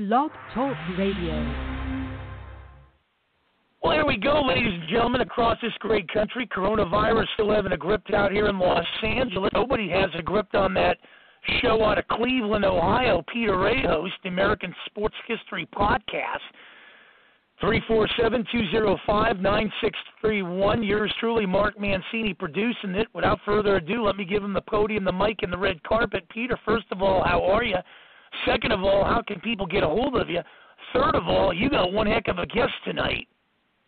Blog Talk Radio. Well, here we go, ladies and gentlemen, across this great country. Coronavirus still having a grip out here in Los Angeles. Nobody has a grip on that show out of Cleveland, Ohio. Peter Ray hosts the American Sports History Podcast. 347-205-9631. Yours truly, Mark Mancini, producing it. Without further ado, let me give him the podium, the mic, and the red carpet. Peter, first of all, how are you? Second of all, how can people get a hold of you? Third of all, you got one heck of a guest tonight.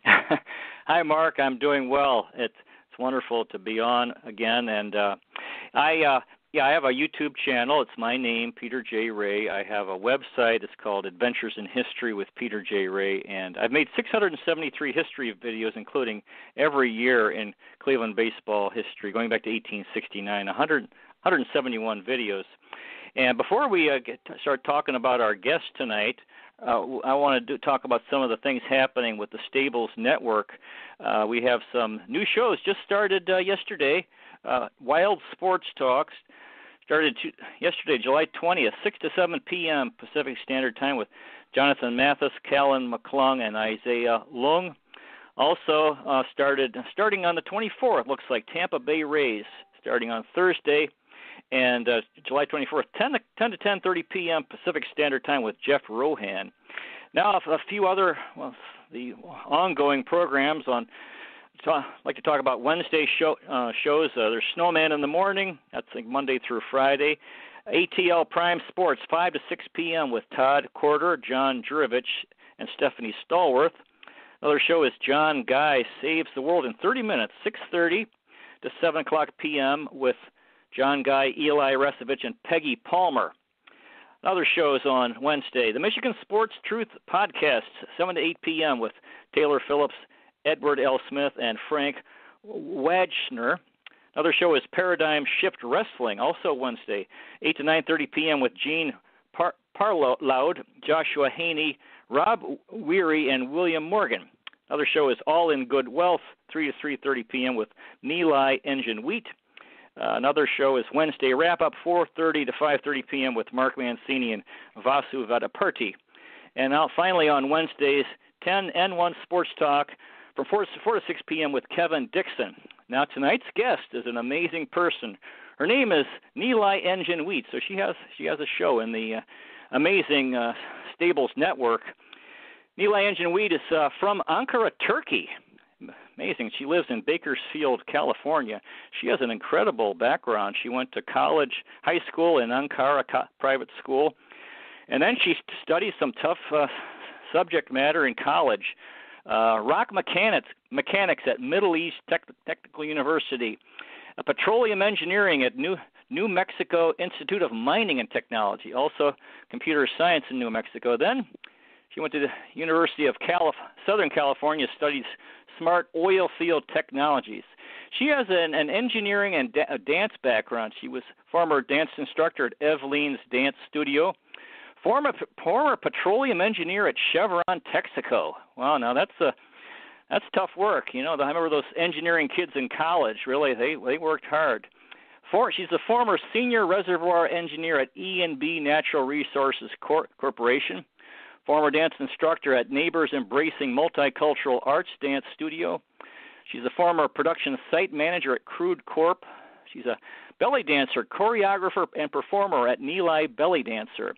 Hi, Mark. I'm doing well. It's wonderful to be on again, and I have a YouTube channel. It's my name, Peter J. Ray. I have a website. It's called Adventures in History with Peter J. Ray, and I've made 673 history videos, including every year in Cleveland baseball history, going back to 1869, 171 videos. And before we start talking about our guest tonight, I want to talk about some of the things happening with the Stables Network. We have some new shows just started yesterday. Wild Sports Talks started yesterday, July 20th, 6 to 7 p.m. Pacific Standard Time with Jonathan Mathis, Callan McClung, and Isaiah Lung. Also starting on the 24th, looks like Tampa Bay Rays, starting on Thursday, and July 24th, 10 to 10:30 p.m. Pacific Standard Time with Jeff Rohan. Now, a few other, the ongoing programs on. I'd like to talk about Wednesday shows. There's Snowman in the morning. That's like Monday through Friday. ATL Prime Sports, 5 to 6 p.m. with Todd Corder, John Jurovich, and Stephanie Stallworth. Another show is John Guy Saves the World in 30 minutes, 6:30 to 7 o'clock p.m. with John Guy, Eli Resevich, and Peggy Palmer. Other shows on Wednesday. The Michigan Sports Truth Podcast, 7 to 8 p.m. with Taylor Phillips, Edward L. Smith, and Frank Wagner. Another show is Paradigm Shift Wrestling, also Wednesday, 8 to 9:30 p.m. with Gene Parloud, Joshua Haney, Rob Weary, and William Morgan. Another show is All in Good Wealth, 3 to 3:30 p.m. with Nilay Engin. Another show is Wednesday Wrap-Up, 4:30 to 5:30 p.m. with Mark Mancini and Vasu Vadaparti. And now finally on Wednesdays, 10N1 Sports Talk, from 4 to 6 p.m. with Kevin Dixon. Now, tonight's guest is an amazing person. Her name is Nilay Engin. So she has a show in the amazing Stables Network. Nilay Engin is from Ankara, Turkey. Amazing. She lives in Bakersfield, California. She has an incredible background. She went to college, high school in Ankara private school, and then she studied some tough subject matter in college. Rock mechanics at Middle East Technical University, petroleum engineering at New Mexico Institute of Mining and Technology, also computer science in New Mexico. Then she went to the University of Southern California, studies smart oil field technologies. She has an engineering and a dance background. She was former dance instructor at Eveline's Dance Studio. Former petroleum engineer at Chevron Texaco. Wow, now that's tough work. You know, I remember those engineering kids in college. Really, they worked hard. She's a former senior reservoir engineer at E&B Natural Resources Corporation. Former dance instructor at Neighbors Embracing Multicultural Arts Dance Studio. She's a former production site manager at Crude Corp. She's a belly dancer, choreographer, and performer at Nilay Belly Dancer.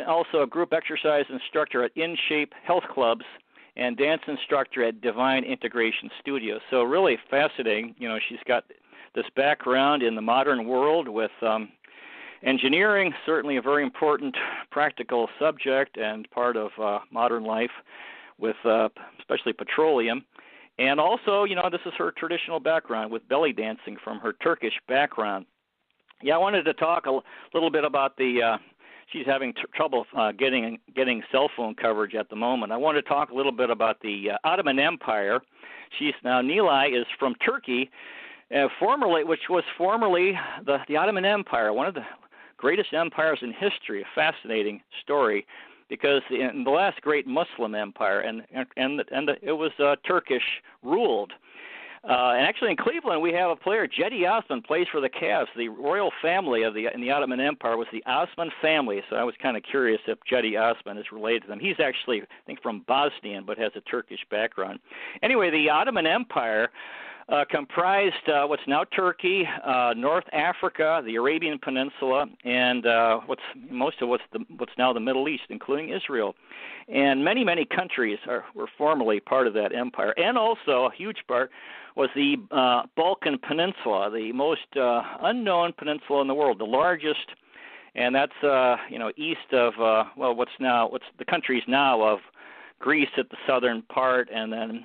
Also a group exercise instructor at InShape Health Clubs and dance instructor at Divine Integration Studio. So really fascinating. You know, she's got this background in the modern world with engineering, certainly a very important practical subject and part of modern life with especially petroleum. And also, you know, this is her traditional background with belly dancing from her Turkish background. Yeah, I wanted to talk a little bit about she's having trouble getting cell phone coverage at the moment. I want to talk a little bit about the Ottoman Empire. Nilay is from Turkey, which was formerly the Ottoman Empire, one of the greatest empires in history. A fascinating story, because in the last great Muslim empire, and it was Turkish ruled. And actually in Cleveland we have a player, Jetty Osman, plays for the Cavs. The royal family in the Ottoman Empire was the Osman family, so I was kind of curious if Jetty Osman is related to them. He's actually, I think, from Bosnian, but has a Turkish background. Anyway, the Ottoman Empire comprised what's now Turkey, North Africa, the Arabian Peninsula, and what's now the Middle East, including Israel. And many countries were formerly part of that empire. And also a huge part was the Balkan Peninsula, the most unknown peninsula in the world, the largest, and that's east of what's the countries now of Greece at the southern part, and then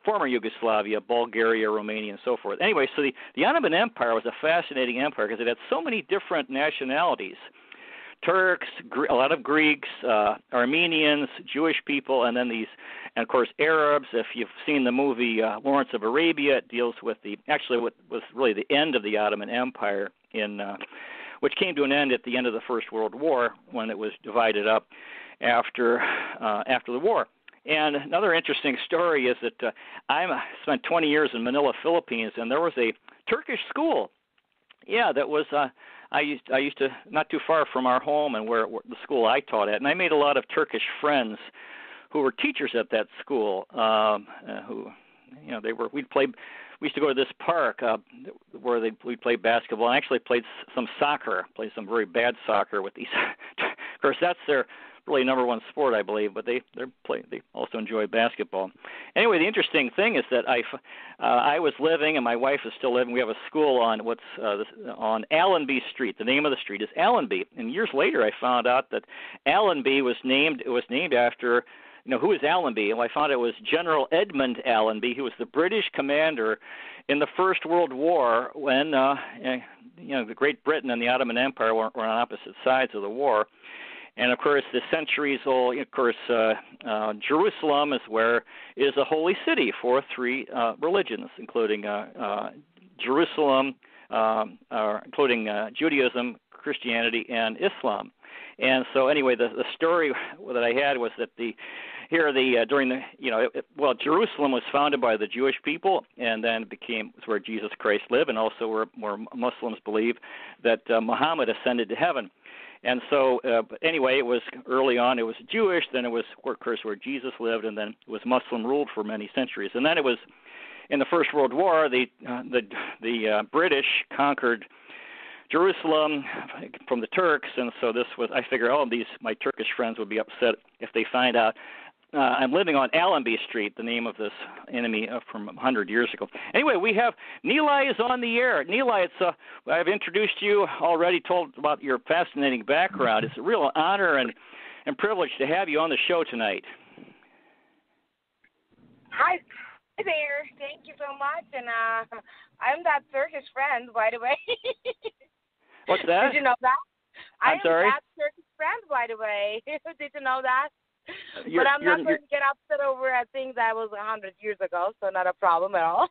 former Yugoslavia, Bulgaria, Romania, and so forth. Anyway, so the Ottoman Empire was a fascinating empire because it had so many different nationalities. Turks, a lot of Greeks, Armenians, Jewish people, and then and of course Arabs. If you've seen the movie Lawrence of Arabia, it deals with what was really the end of the Ottoman Empire which came to an end at the end of the First World War when it was divided up after the war. And another interesting story is that I spent 20 years in Manila, Philippines, and there was a Turkish school. Yeah, that was I used to not too far from our home and where the school I taught at, and I made a lot of Turkish friends who were teachers at that school. We used to go to this park where we'd play basketball. I actually played some soccer, played some very bad soccer with these. Of course, that's their really number one sport, I believe, but they also enjoy basketball. Anyway, the interesting thing is that I was living, and my wife is still living. We have a school on on Allenby Street. The name of the street is Allenby, and years later I found out that Allenby was named after. Who is Allenby? Well, I found it was General Edmund Allenby, who was the British commander in the First World War when the Great Britain and the Ottoman Empire were on opposite sides of the war. And of course, the centuries-old, Jerusalem is a holy city for three religions, including Jerusalem, including Judaism, Christianity, and Islam. And so, anyway, the story that I had was that Jerusalem was founded by the Jewish people, and then it's where Jesus Christ lived, and also where Muslims believe that Muhammad ascended to heaven. And so, anyway, it was early on, it was Jewish, then it was, of course, where Jesus lived, and then it was Muslim ruled for many centuries. And then it was, in the First World War, the British conquered Jerusalem from the Turks, and so I figured, my Turkish friends would be upset if they find out I'm living on Allenby Street, the name of this enemy from 100 years ago. Anyway, we have Nilay is on the air. Nilay, I've introduced you already, told about your fascinating background. It's a real honor and privilege to have you on the show tonight. Hi there. Thank you so much. And I'm that Turkish friend, by the way. What's that? Did you know that? I'm sorry? I am that Turkish friend, by the way. Did you know that? But I'm not going to get upset over a thing that was 100 years ago, so not a problem at all.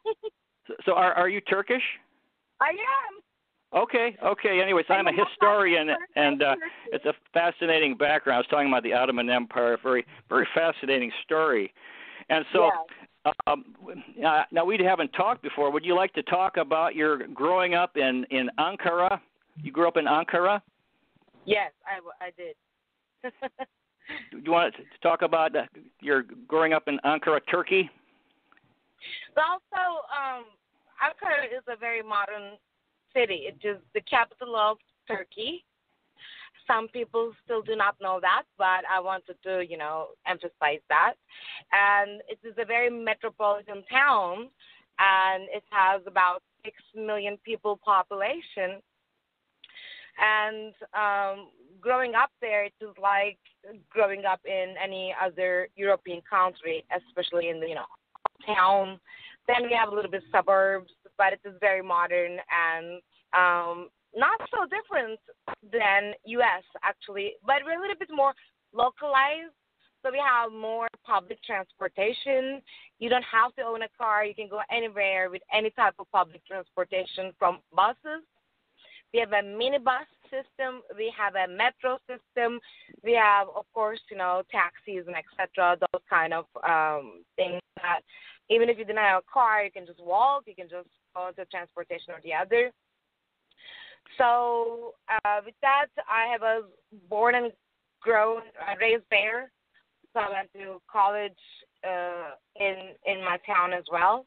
So are you Turkish? I am. Okay. Anyways, I'm a historian, and it's a fascinating background. I was talking about the Ottoman Empire, a very, very fascinating story. And so now we haven't talked before. Would you like to talk about your growing up in Ankara? You grew up in Ankara? Yes, I did. Do you want to talk about your growing up in Ankara, Turkey? Well, so Ankara is a very modern city. It is the capital of Turkey. Some people still do not know that, but I wanted to, emphasize that. And it is a very metropolitan town, and it has about 6 million people population. And growing up there, it is like growing up in any other European country, especially in the, town. Then we have a little bit suburbs, but it is very modern and not so different than U.S. actually, but we're a little bit more localized. So we have more public transportation. You don't have to own a car. You can go anywhere with any type of public transportation, from buses. We have a minibus system. We have a metro system. We have, of course, taxis and etc. Those kind of things that Even if you didn't have a car, you can just walk. You can just go into transportation or the other. So with that, I was born and raised there. So I went to college in my town as well.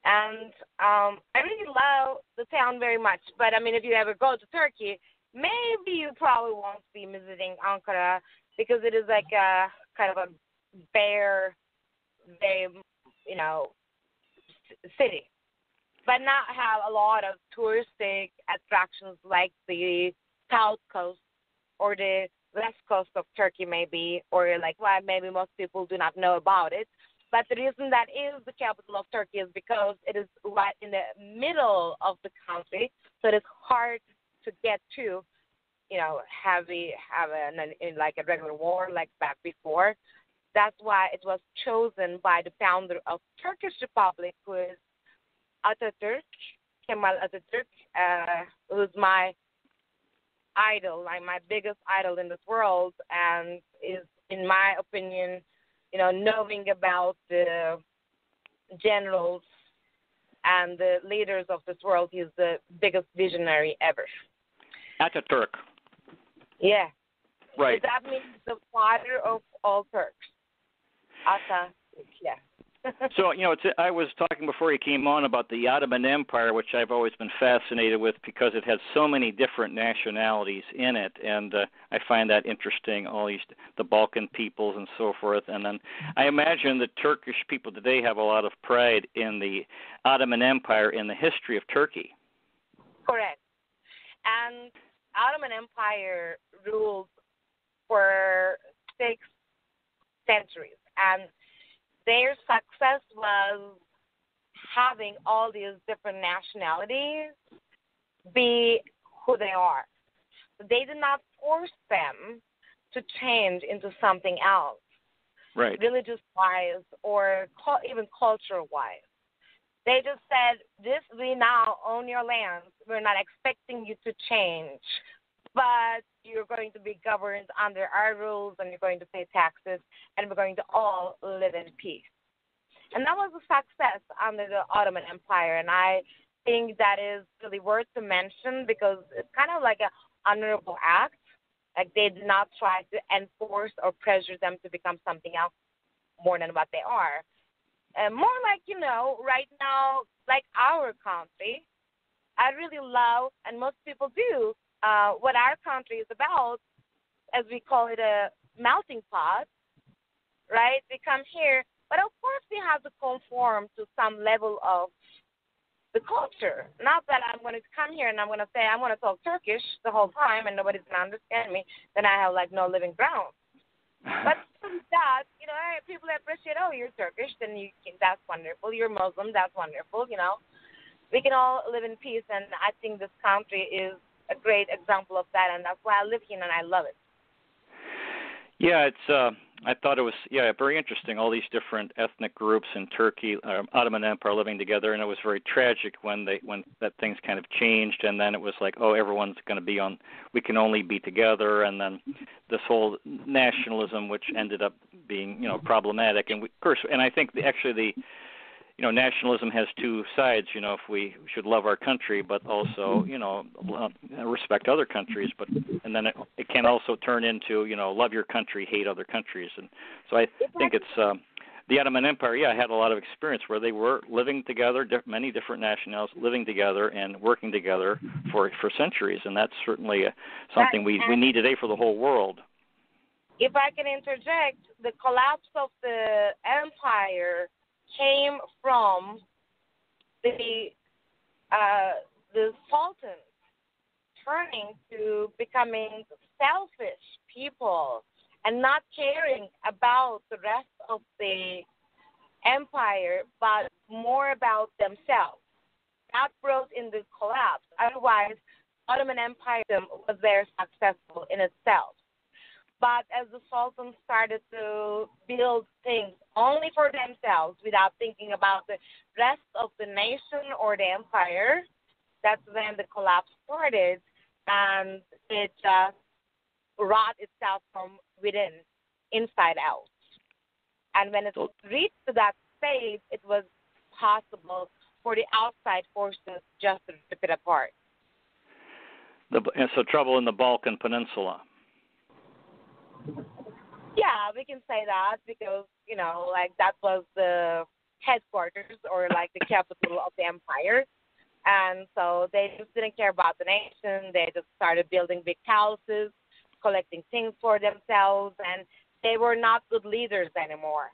And I really love the town very much. But, I mean, if you ever go to Turkey, maybe you probably won't be visiting Ankara because it is like a kind of a bare, city. But not have a lot of touristic attractions like the south coast or the west coast of Turkey maybe, or like why maybe most people do not know about it. But the reason that is the capital of Turkey is because it is right in the middle of the country, so it is hard to get to, have like a regular war like back before. That's why it was chosen by the founder of Turkish Republic, who is Kemal Atatürk, who's my idol, like my biggest idol in this world, and is, in my opinion, knowing about the generals and the leaders of this world, he's the biggest visionary ever. Ataturk. Yeah. Right. So that means the father of all Turks. Ataturk, yeah. So, I was talking before you came on about the Ottoman Empire, which I've always been fascinated with because it has so many different nationalities in it, and I find that interesting, the Balkan peoples and so forth. And then I imagine the Turkish people today have a lot of pride in the Ottoman Empire in the history of Turkey. Correct. And Ottoman Empire ruled for 6 centuries, and their success was having all these different nationalities be who they are. They did not force them to change into something else, right? Religious-wise or even culture-wise. They just said, we now own your lands. We're not expecting you to change, but you're going to be governed under our rules, and you're going to pay taxes, and we're going to all live in peace. And that was a success under the Ottoman Empire, and I think that is really worth to mention because it's kind of like an honorable act. Like they did not try to enforce or pressure them to become something else more than what they are. And more like, right now, like our country, I really love, and most people do, what our country is about, as we call it a melting pot, right? We come here, but of course we have to conform to some level of the culture. Not that I'm going to come here and I'm going to say I'm going to talk Turkish the whole time and nobody's going to understand me, then I have like no living ground. But that, people appreciate, you're Turkish, then that's wonderful. You're Muslim, that's wonderful, We can all live in peace, and I think this country is a great example of that, and that's why I live here and I love it. Yeah, it's. I thought it was very interesting. All these different ethnic groups in Turkey, Ottoman Empire, living together, and it was very tragic when that things kind of changed, and then it was like, everyone's going to be on. We can only be together, and then this whole nationalism, which ended up being problematic, and of course, and I think actually nationalism has two sides. If we should love our country, but also, respect other countries. And then it can also turn into, love your country, hate other countries. And so I think it's the Ottoman Empire. Yeah, had a lot of experience where they were living together, many different nationalities living together and working together for centuries. And that's certainly something we need today for the whole world. If I can interject, the collapse of the empire came from the Sultan turning to becoming selfish people and not caring about the rest of the empire, but more about themselves. That brought in the collapse. Otherwise, Ottoman Empire was very successful in itself. But as the Sultan started to build things only for themselves without thinking about the rest of the nation or the empire, that's when the collapse started, and it just rot itself from within, inside out. And when it reached to that faith it was possible for the outside forces just to rip it apart. And so trouble in the Balkan Peninsula. Yeah, we can say that because, like that was the headquarters or like the capital of the empire. And so they just didn't care about the nation. They just started building big houses, collecting things for themselves, and they were not good leaders anymore.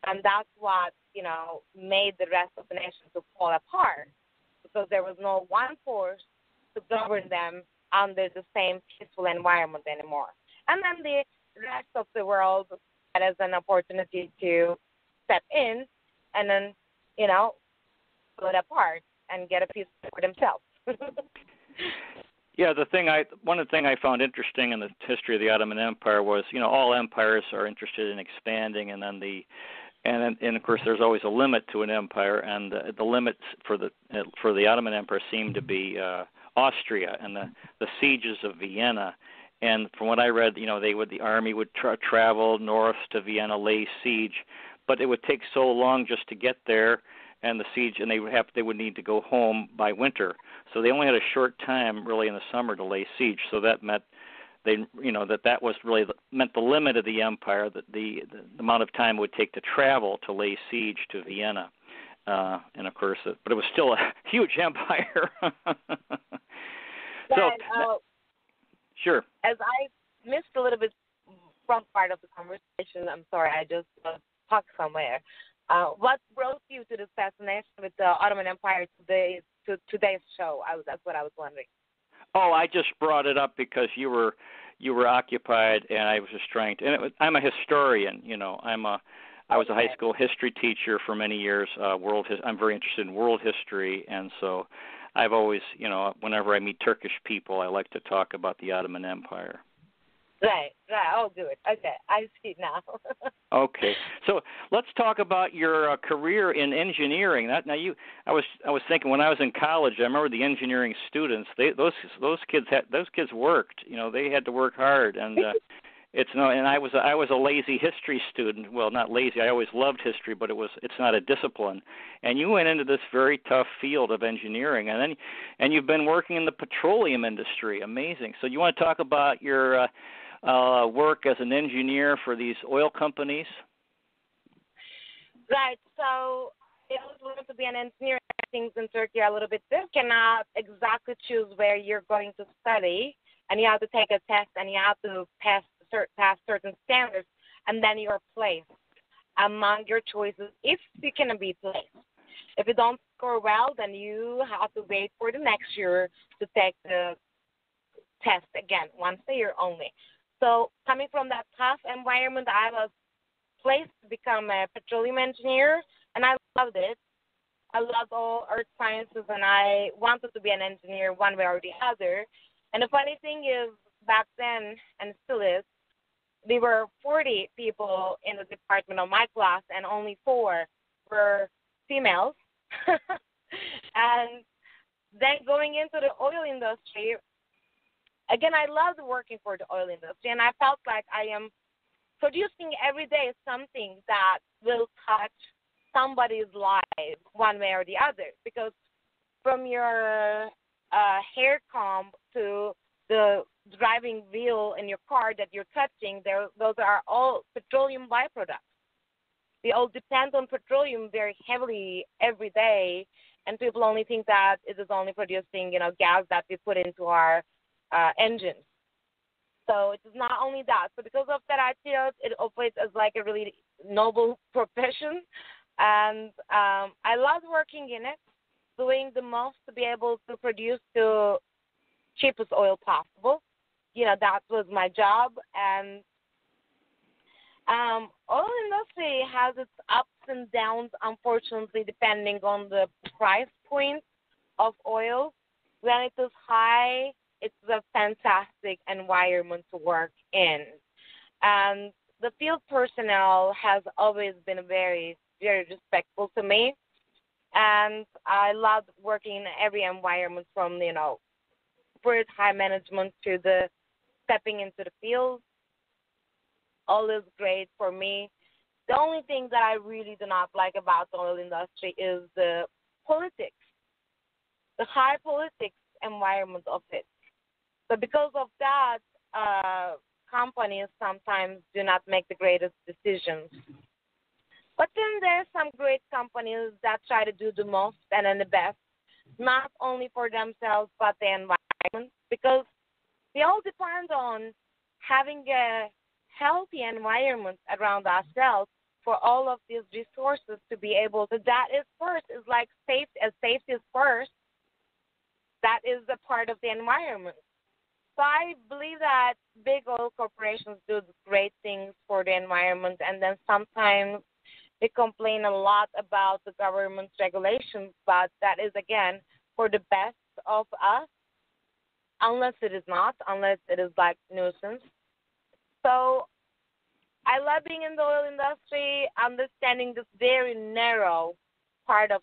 And that's what, made the rest of the nation to fall apart because there was no one force to govern them under the same peaceful environment anymore. And then the rest of the world had as an opportunity to step in and then, split apart and get a piece for themselves. Yeah, one of the things I found interesting in the history of the Ottoman Empire was, all empires are interested in expanding, and then and of course there's always a limit to an empire, and the limits for the Ottoman Empire seemed to be Austria and the sieges of Vienna. And from what I read, the army would travel north to Vienna, lay siege, but it would take so long just to get there, and the siege, and they would need to go home by winter. So they only had a short time, really, in the summer to lay siege. So that meant that was really meant the limit of the empire, that the amount of time it would take to travel to lay siege to Vienna. And of course, but it was still a huge empire. Sure. As I missed a little bit from part of the conversation, I'm sorry, I just talked somewhere. What brought you to this fascination with the Ottoman Empire to today's show? That's what I was wondering. Oh, I just brought it up because you were occupied, and I was just trying to. I'm a historian, I was a high school history teacher for many years. I'm very interested in world history, and so I've always, whenever I meet Turkish people, I like to talk about the Ottoman Empire. Right. Oh, good. Okay, I see now. Okay, so let's talk about your career in engineering. I was thinking when I was in college, I remember the engineering students. Those kids worked. They had to work hard, and and I was a lazy history student. Well, not lazy. I always loved history, but it's not a discipline. And you went into this very tough field of engineering, and you've been working in the petroleum industry. Amazing. So you want to talk about your work as an engineer for these oil companies? Right. So it was learning to be an engineer. Things in Turkey are a little bit different. You cannot exactly choose where you're going to study, and you have to take a test, and you have to pass certain standards, and then you're placed among your choices if you can be placed. If you don't score well, then you have to wait for the next year to take the test again, once a year only. So coming from that tough environment, I was placed to become a petroleum engineer, and I loved it. I loved all earth sciences, and I wanted to be an engineer one way or the other. And the funny thing is, back then, and still is, we were 40 people in the department of my class, and only 4 were females. And then going into the oil industry, again, I loved working for the oil industry, and I felt like I am producing every day something that will touch somebody's life one way or the other. Because from your hair comb to the driving wheel in your car that you're touching, those are all petroleum byproducts. We all depend on petroleum very heavily every day, and people only think that it is only producing, gas that we put into our engines. So it is not only that. So because of that, I feel it operates as like a really noble profession, and I love working in it, doing the most to be able to produce the cheapest oil possible. That was my job, and oil industry has its ups and downs, unfortunately, depending on the price point of oil. When it is high, it's a fantastic environment to work in. And the field personnel has always been very, very respectful to me. And I love working in every environment from, first high management to the stepping into the field. All is great for me. The only thing that I really do not like about the oil industry is the politics, the high politics environment of it. So because of that, companies sometimes do not make the greatest decisions. But then there's some great companies that try to do the most and then the best, not only for themselves but the environment, because we all depend on having a healthy environment around ourselves for all of these resources to be able to. That is first, is like safety. As safety is first, that is a part of the environment. So I believe that big oil corporations do great things for the environment, and then sometimes they complain a lot about the government's regulations, but that is, again, for the best of us, unless it is not, unless it is like nuisance. So I love being in the oil industry, understanding this very narrow part of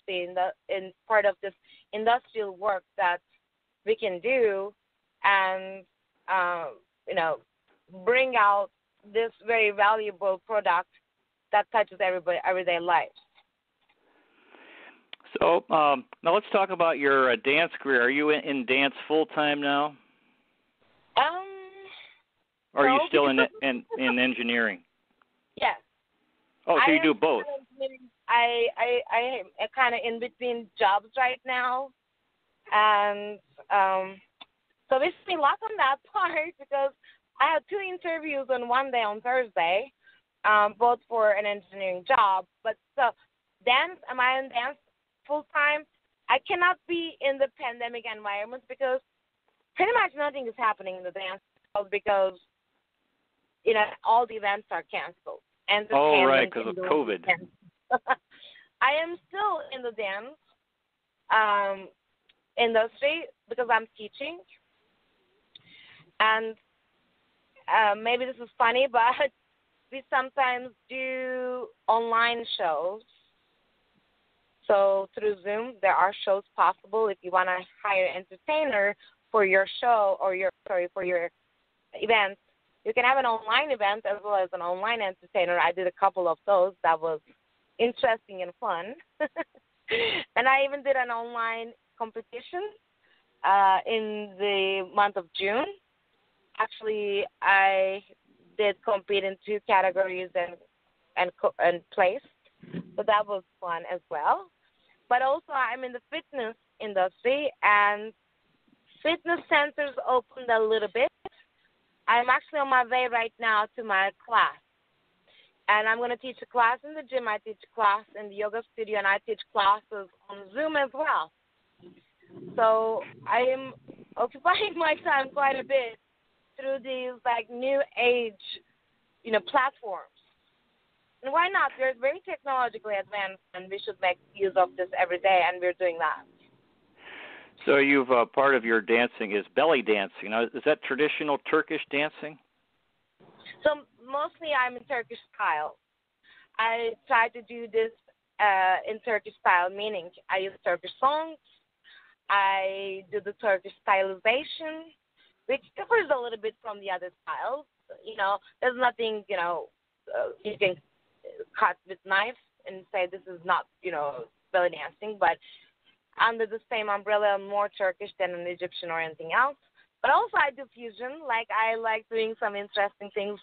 part of this industrial work that we can do, and bring out this very valuable product that touches everyday life. So now let's talk about your dance career. Are you in dance full time now? Or are you still in engineering? Yes. Oh, so you do both. I am kind of in between jobs right now, and so wish me luck on that part, because I had 2 interviews on one day on Thursday, both for an engineering job. But so dance, am I in dance full time? I cannot be in the pandemic environment because pretty much nothing is happening in the dance world because all the events are canceled. Oh, right, because of COVID. I am still in the dance industry because I'm teaching. And maybe this is funny, but we sometimes do online shows. So through Zoom, there are shows possible if you want to hire an entertainer for your show or for your event. You can have an online event as well as an online entertainer. I did a couple of those. That was interesting and fun. And I even did an online competition in the month of June. Actually, I did compete in 2 categories and placed. So that was fun as well. But also, I'm in the fitness industry, and fitness centers opened a little bit. I'm actually on my way right now to my class. And I'm going to teach a class in the gym. I teach a class in the yoga studio, and I teach classes on Zoom as well. So I am occupying my time quite a bit through these new age, platforms. And why not? We're very technologically advanced, and we should make use of this every day, and we're doing that. So you've part of your dancing is belly dancing. Now, is that traditional Turkish dancing? So mostly I'm in Turkish style. I try to do this in Turkish style, meaning I use Turkish songs. I do the Turkish stylization, which differs a little bit from the other styles. There's nothing, you can cut with knife and say this is not, belly dancing, but under the same umbrella, I'm more Turkish than an Egyptian or anything else. But also I do fusion. I like doing some interesting things.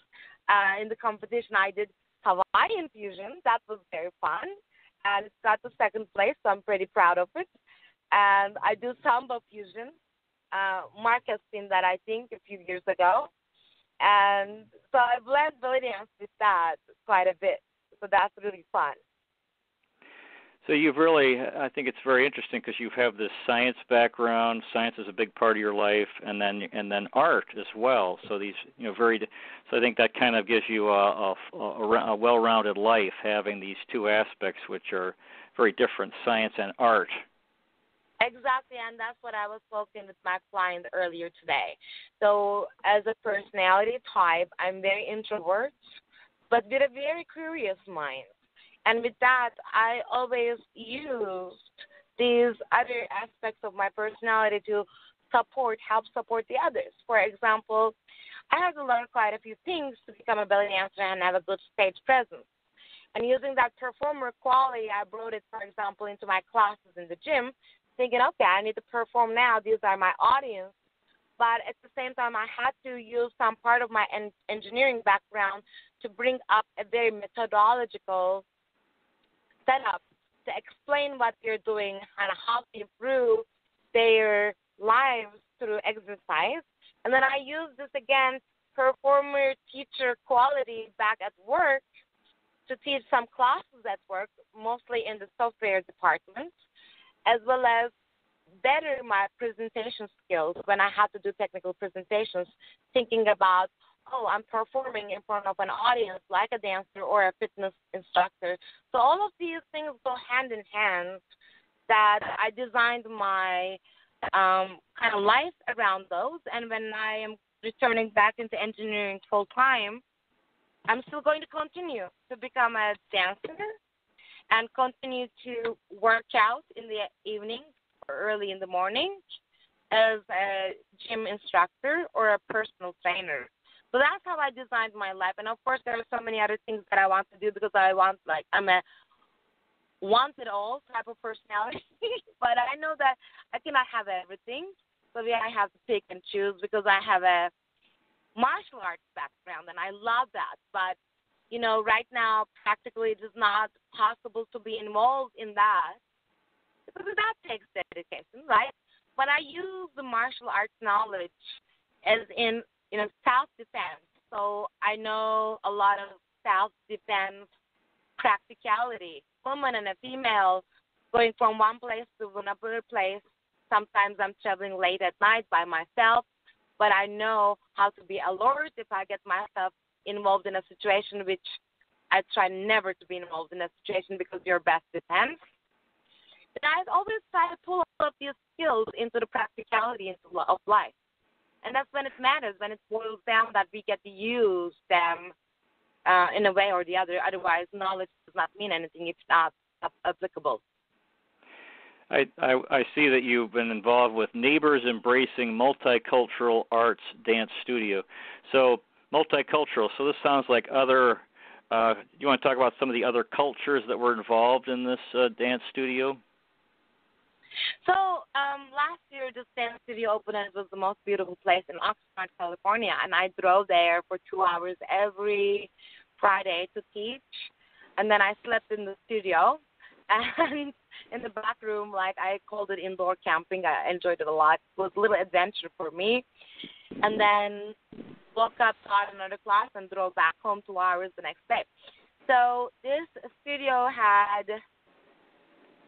In the competition, I did Hawaiian fusion. That was very fun. And it got to 2nd place, so I'm pretty proud of it. And I do samba fusion. Mark has seen that, I think, a few years ago. And so I blend belly dance with that quite a bit. So that's really fun. So you've really, I think it's very interesting because you have this science background. Science is a big part of your life, and then art as well. So these, So I think that kind of gives you a well-rounded life, having these 2 aspects, which are very different, science and art. Exactly, and that's what I was talking with my client earlier today. So as a personality type, I'm very introvert, but with a very curious mind. And with that, I always used these other aspects of my personality to help support the others. For example, I had to learn quite a few things to become a belly dancer and have a good stage presence. And using that performer quality, I brought it, for example, into my classes in the gym, thinking, okay, I need to perform now. These are my audience. But at the same time, I had to use some part of my engineering background to bring up a very methodological setup to explain what they're doing and how to improve their lives through exercise. And then I use this, again, performer teacher quality back at work to teach some classes at work, mostly in the software department, as well as better my presentation skills when I have to do technical presentations, thinking about, oh, I'm performing in front of an audience like a dancer or a fitness instructor. So all of these things go hand in hand, that I designed my kind of life around those. And when I am returning back into engineering full time, I'm still going to continue to become a dancer and continue to work out in the evening or early in the morning as a gym instructor or a personal trainer. So that's how I designed my life. And, of course, there are so many other things that I want to do because I'm a want-it-all type of personality. But I know that I cannot have everything. So I have to pick and choose because I have a martial arts background, and I love that. But, right now, practically it is not possible to be involved in that because that takes dedication, right? But I use the martial arts knowledge as in, self-defense. So I know a lot of self-defense practicality. Woman and a female going from one place to another place. Sometimes I'm traveling late at night by myself, but I know how to be alert if I get myself involved in a situation, which I try never to be involved in a situation because your best defense. But I always try to pull all of these skills into the practicality of life. And that's when it matters, when it boils down that we get to use them in a way or the other. Otherwise, knowledge does not mean anything if not applicable. I see that you've been involved with Neighbors Embracing Multicultural Arts Dance Studio. So multicultural. So this sounds like other. You want to talk about some of the other cultures that were involved in this dance studio? So last year, this dance studio opened, and it was the most beautiful place in Oxnard, California. And I drove there for 2 hours every Friday to teach. And then I slept in the studio. And in the back room, I called it indoor camping. I enjoyed it a lot. It was a little adventure for me. And then woke up, taught another class, and drove back home 2 hours the next day. So this studio had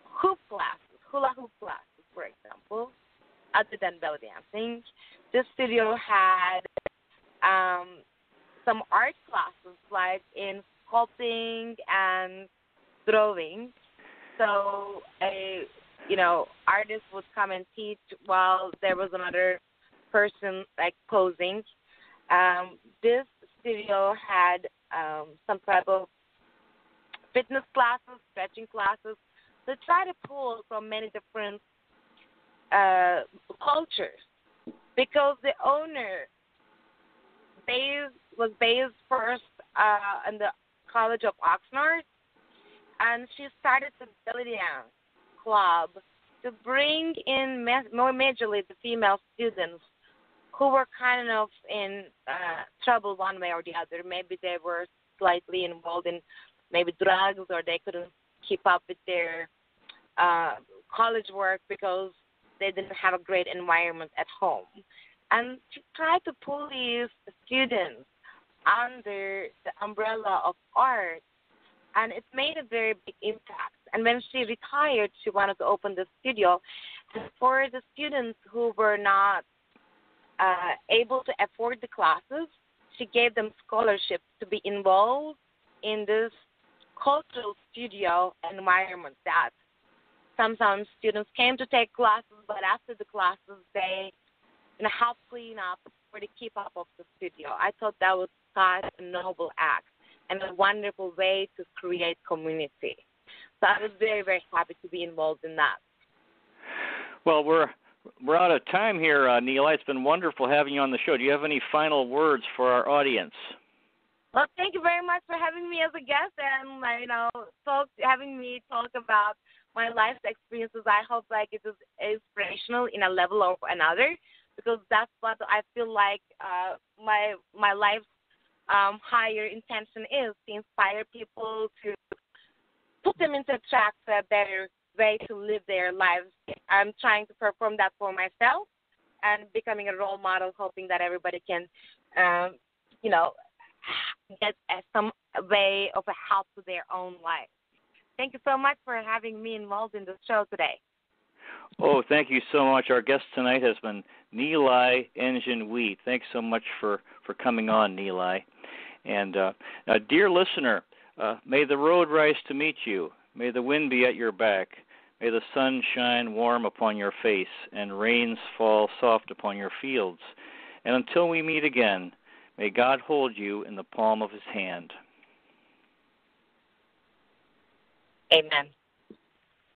hoop classes, hula hoop classes, for example, other than belly dancing. This studio had some art classes, like in sculpting and drawing. So artist would come and teach while there was another person posing. This studio had some type of fitness classes, stretching classes, to try to pull from many different cultures, because the owner was based first in the College of Oxnard, and she started the belly dance club to bring in more majorly the female students who were kind of in trouble one way or the other. Maybe they were slightly involved in maybe drugs, or they couldn't keep up with their college work because they didn't have a great environment at home. And she tried to pull these students under the umbrella of art, and it made a very big impact. And when she retired, she wanted to open the studio. And for the students who were not able to afford the classes, she gave them scholarships to be involved in this cultural studio environment that sometimes students came to take classes, but after the classes, they helped clean up or to keep up of the studio. I thought that was such a noble act and a wonderful way to create community. So I was very, very happy to be involved in that. Well, we're out of time here, Nilay. It's been wonderful having you on the show. Do you have any final words for our audience? Well, thank you very much for having me as a guest and having me talk about my life's experiences. I hope like it is inspirational in a level or another, because that's what I feel like my life's higher intention is, to inspire people, to put them into track to a better way to live their lives. I'm trying to perform that for myself and becoming a role model, hoping that everybody can, get some way of a help to their own life. Thank you so much for having me involved in the show today. Oh, thank you so much. Our guest tonight has been Nilay Engin. Thanks so much for coming on, Nilay. And dear listener, may the road rise to meet you. May the wind be at your back. May the sun shine warm upon your face and rains fall soft upon your fields. And until we meet again, may God hold you in the palm of his hand. Amen.